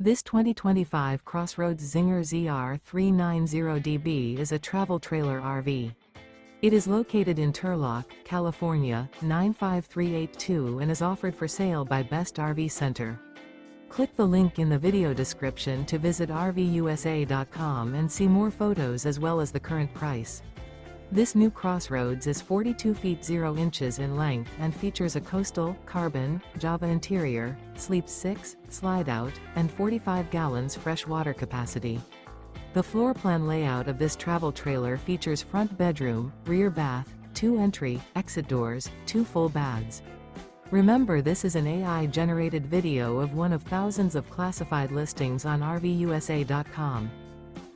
This 2025 CrossRoads Zinger ZR390DB is a travel trailer RV. It is located in Turlock, California, 95382 and is offered for sale by Best RV Center. Click the link in the video description to visit RVUSA.com and see more photos as well as the current price. This new CrossRoads is 42 feet 0 inches in length and features a coastal, Karbon, Java interior, sleeps 6, Slideout, and 45 gallons fresh water capacity. The floor plan layout of this travel trailer features front bedroom, rear bath, 2 entry, exit doors, 2 full baths. Remember, this is an AI-generated video of one of thousands of classified listings on RVUSA.com.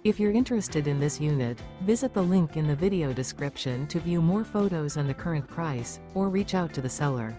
If you're interested in this unit, visit the link in the video description to view more photos and the current price, or reach out to the seller.